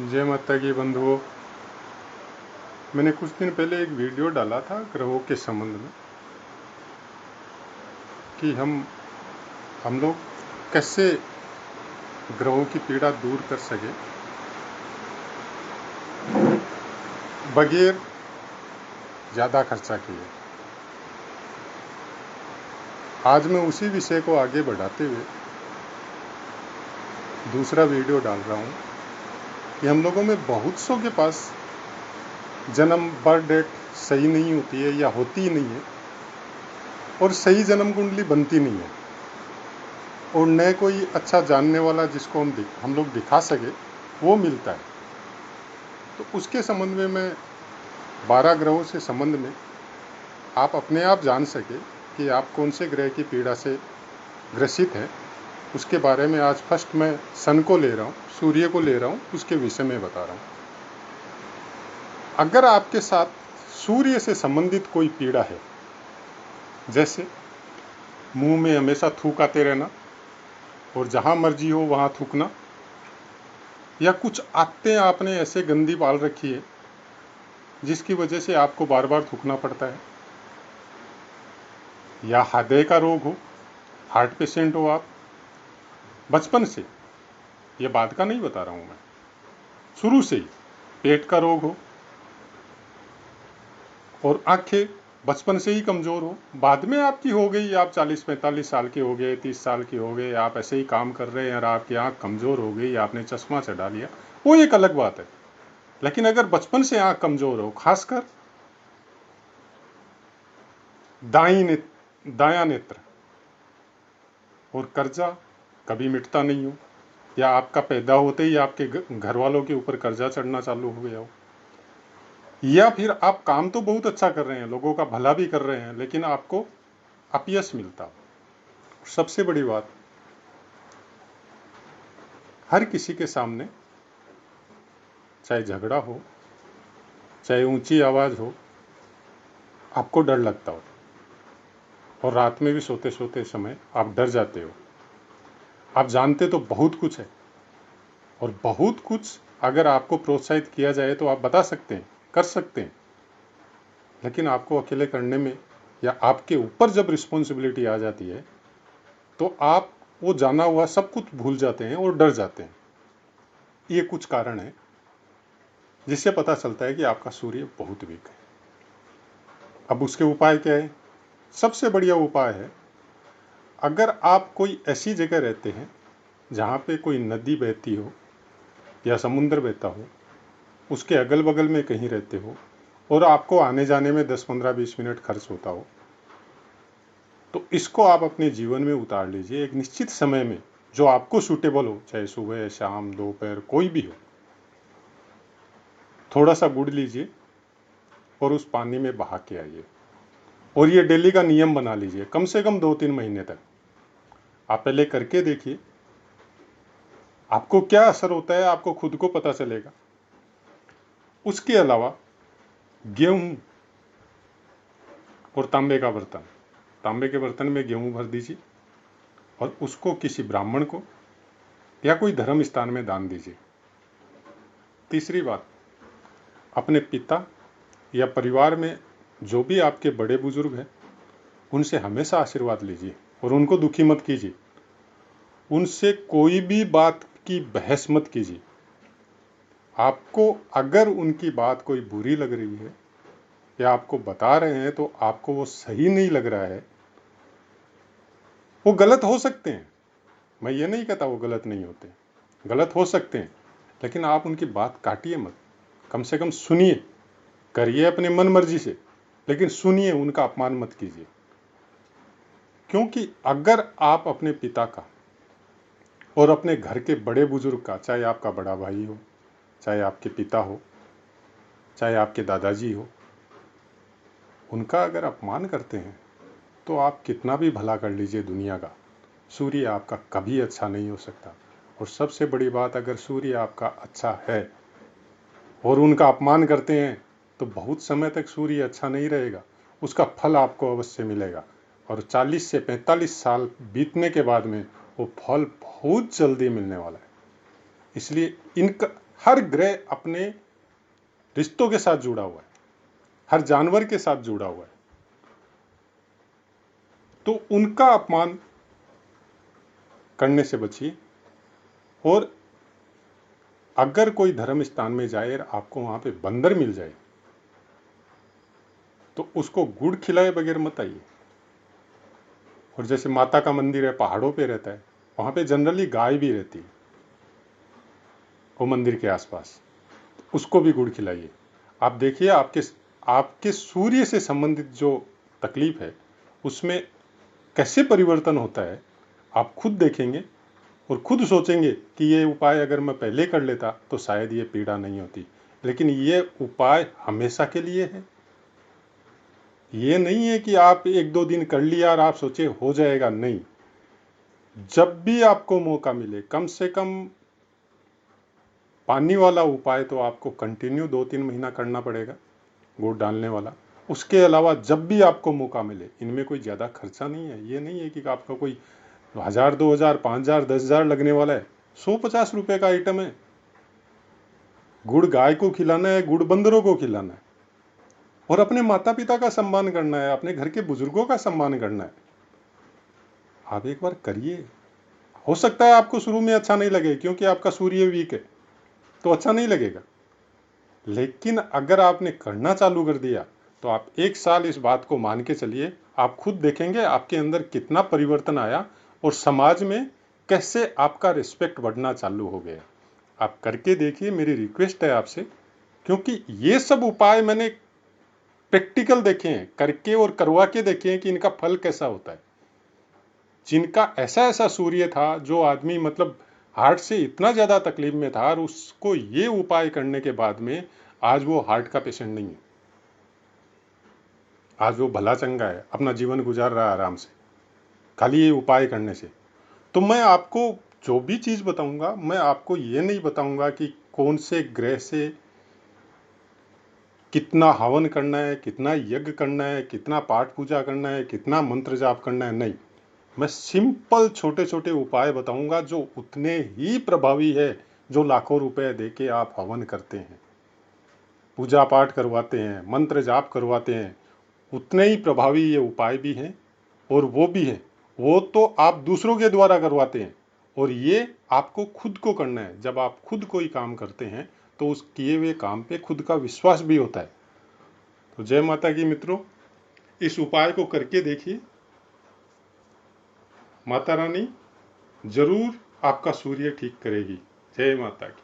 जय माता की बंधुओं। मैंने कुछ दिन पहले एक वीडियो डाला था ग्रहों के संबंध में कि हम लोग कैसे ग्रहों की पीड़ा दूर कर सके बगैर ज़्यादा खर्चा किए। आज मैं उसी विषय को आगे बढ़ाते हुए दूसरा वीडियो डाल रहा हूँ कि हम लोगों में बहुत सौ के पास जन्म बर्थ डेट सही नहीं होती है या होती ही नहीं है, और सही जन्म कुंडली बनती नहीं है, और न कोई अच्छा जानने वाला जिसको हम लोग दिखा सके वो मिलता है। तो उसके संबंध में मैं 12 ग्रहों से संबंध में आप अपने आप जान सके कि आप कौन से ग्रह की पीड़ा से ग्रसित हैं, उसके बारे में आज फर्स्ट मैं सन को ले रहा हूँ, सूर्य को ले रहा हूँ, उसके विषय में बता रहा हूँ। अगर आपके साथ सूर्य से संबंधित कोई पीड़ा है, जैसे मुंह में हमेशा थूक आते रहना और जहाँ मर्जी हो वहाँ थूकना, या कुछ आदतें आपने ऐसे गंदी पाल रखी है जिसकी वजह से आपको बार बार थूकना पड़ता है, या हृदय का रोग हो, हार्ट पेशेंट हो आप बचपन से, ये बात का नहीं बता रहा हूँ मैं, शुरू से ही पेट का रोग हो और आंखें बचपन से ही कमज़ोर हो, बाद में आपकी हो गई, आप 40-45 साल के हो गए, 30 साल के हो गए, आप ऐसे ही काम कर रहे हैं और आपकी आंख कमज़ोर हो गई, आपने चश्मा चढ़ा लिया, वो एक अलग बात है। लेकिन अगर बचपन से आंख कमज़ोर हो, खासकर दायां नेत्र, और कर्जा कभी मिटता नहीं हो, या आपका पैदा होते ही आपके घर वालों के ऊपर कर्जा चढ़ना चालू हो गया हो, या फिर आप काम तो बहुत अच्छा कर रहे हैं, लोगों का भला भी कर रहे हैं, लेकिन आपको अपयश मिलता हो। सबसे बड़ी बात, हर किसी के सामने चाहे झगड़ा हो, चाहे ऊंची आवाज़ हो, आपको डर लगता हो, और रात में भी सोते सोते समय आप डर जाते हो। आप जानते तो बहुत कुछ है, और बहुत कुछ अगर आपको प्रोत्साहित किया जाए तो आप बता सकते हैं, कर सकते हैं, लेकिन आपको अकेले करने में या आपके ऊपर जब रिस्पॉन्सिबिलिटी आ जाती है तो आप वो जाना हुआ सब कुछ भूल जाते हैं और डर जाते हैं। ये कुछ कारण है जिससे पता चलता है कि आपका सूर्य बहुत वीक है। अब उसके उपाय क्या है? सबसे बढ़िया उपाय है, अगर आप कोई ऐसी जगह रहते हैं जहाँ पे कोई नदी बहती हो या समुद्र बहता हो, उसके अगल बगल में कहीं रहते हो और आपको आने जाने में 10-15-20 मिनट खर्च होता हो, तो इसको आप अपने जीवन में उतार लीजिए। एक निश्चित समय में जो आपको सूटेबल हो, चाहे सुबह, शाम, दोपहर, कोई भी हो, थोड़ा सा गुड़ लीजिए और उस पानी में बहा के आइए, और ये डेली का नियम बना लीजिए, कम से कम 2-3 महीने तक आप पहले करके देखिए। आपको क्या असर होता है आपको खुद को पता चलेगा। उसके अलावा गेहूं और तांबे का बर्तन, तांबे के बर्तन में गेहूं भर दीजिए और उसको किसी ब्राह्मण को या कोई धर्म स्थान में दान दीजिए। तीसरी बात, अपने पिता या परिवार में जो भी आपके बड़े बुजुर्ग हैं उनसे हमेशा आशीर्वाद लीजिए और उनको दुखी मत कीजिए। उनसे कोई भी बात की बहस मत कीजिए। आपको अगर उनकी बात कोई बुरी लग रही है या आपको बता रहे हैं तो आपको वो सही नहीं लग रहा है, वो गलत हो सकते हैं, मैं ये नहीं कहता वो गलत नहीं होते, गलत हो सकते हैं, लेकिन आप उनकी बात काटिए मत, कम से कम सुनिए, करिए अपने मन मर्जी से, लेकिन सुनिए, उनका अपमान मत कीजिए। क्योंकि अगर आप अपने पिता का और अपने घर के बड़े बुजुर्ग का, चाहे आपका बड़ा भाई हो, चाहे आपके पिता हो, चाहे आपके दादाजी हो, उनका अगर अपमान करते हैं तो आप कितना भी भला कर लीजिए दुनिया का, सूर्य आपका कभी अच्छा नहीं हो सकता। और सबसे बड़ी बात, अगर सूर्य आपका अच्छा है और उनका अपमान करते हैं तो बहुत समय तक सूर्य अच्छा नहीं रहेगा, उसका फल आपको अवश्य मिलेगा, और 40 से 45 साल बीतने के बाद में वो फल बहुत जल्दी मिलने वाला है। इसलिए इनका हर ग्रह अपने रिश्तों के साथ जुड़ा हुआ है, हर जानवर के साथ जुड़ा हुआ है, तो उनका अपमान करने से बचिए। और अगर कोई धर्म स्थान में जाए और आपको वहां पे बंदर मिल जाए तो उसको गुड़ खिलाए बगैर मत आइए। और जैसे माता का मंदिर है, पहाड़ों पे रहता है, वहां पे जनरली गाय भी रहती है वो मंदिर के आसपास, उसको भी गुड़ खिलाइए। आप देखिए आपके आपके सूर्य से संबंधित जो तकलीफ है उसमें कैसे परिवर्तन होता है, आप खुद देखेंगे और खुद सोचेंगे कि ये उपाय अगर मैं पहले कर लेता तो शायद ये पीड़ा नहीं होती। लेकिन ये उपाय हमेशा के लिए है, ये नहीं है कि आप एक दो दिन कर लिया और आप सोचे हो जाएगा, नहीं। जब भी आपको मौका मिले, कम से कम पानी वाला उपाय तो आपको कंटिन्यू 2-3 महीना करना पड़ेगा, गुड़ डालने वाला। उसके अलावा जब भी आपको मौका मिले, इनमें कोई ज़्यादा खर्चा नहीं है, ये नहीं है कि आपका कोई 1000, 2000, 5000, 10,000 लगने वाला है। 150 रुपए का आइटम है। गुड़ गाय को खिलाना है, गुड़ बंदरों को खिलाना है, और अपने माता पिता का सम्मान करना है, अपने घर के बुजुर्गों का सम्मान करना है। आप एक बार करिए। हो सकता है आपको शुरू में अच्छा नहीं लगे, क्योंकि आपका सूर्य वीक है तो अच्छा नहीं लगेगा। लेकिन अगर आपने करना चालू कर दिया तो आप 1 साल इस बात को मान के चलिए, आप खुद देखेंगे आपके अंदर कितना परिवर्तन आया और समाज में कैसे आपका रिस्पेक्ट बढ़ना चालू हो गया। आप करके देखिए, मेरी रिक्वेस्ट है आपसे, क्योंकि ये सब उपाय मैंने प्रैक्टिकल देखे हैं, करके और करवा के देखे हैं कि इनका फल कैसा होता है। जिनका ऐसा ऐसा सूर्य था, जो आदमी मतलब हार्ट से इतना ज़्यादा तकलीफ में था, और उसको ये उपाय करने के बाद में आज वो हार्ट का पेशेंट नहीं है, आज वो भला चंगा है, अपना जीवन गुजार रहा है आराम से, खाली ये उपाय करने से। तो मैं आपको जो भी चीज़ बताऊंगा, मैं आपको ये नहीं बताऊंगा कि कौन से ग्रह से कितना हवन करना है, कितना यज्ञ करना है, कितना पाठ पूजा करना है, कितना मंत्र जाप करना है, नहीं। मैं सिंपल छोटे छोटे उपाय बताऊंगा जो उतने ही प्रभावी है जो लाखों रुपए देके आप हवन करते हैं, पूजा पाठ करवाते हैं, मंत्र जाप करवाते हैं। उतने ही प्रभावी ये उपाय भी हैं, और वो भी है, वो तो आप दूसरों के द्वारा करवाते हैं, और ये आपको खुद को करना है। जब आप खुद कोई काम करते हैं तो उस किए हुए काम पे खुद का विश्वास भी होता है। तो जय माता की मित्रों, इस उपाय को करके देखिए, माता रानी जरूर आपका सूर्य ठीक करेगी। जय माता की।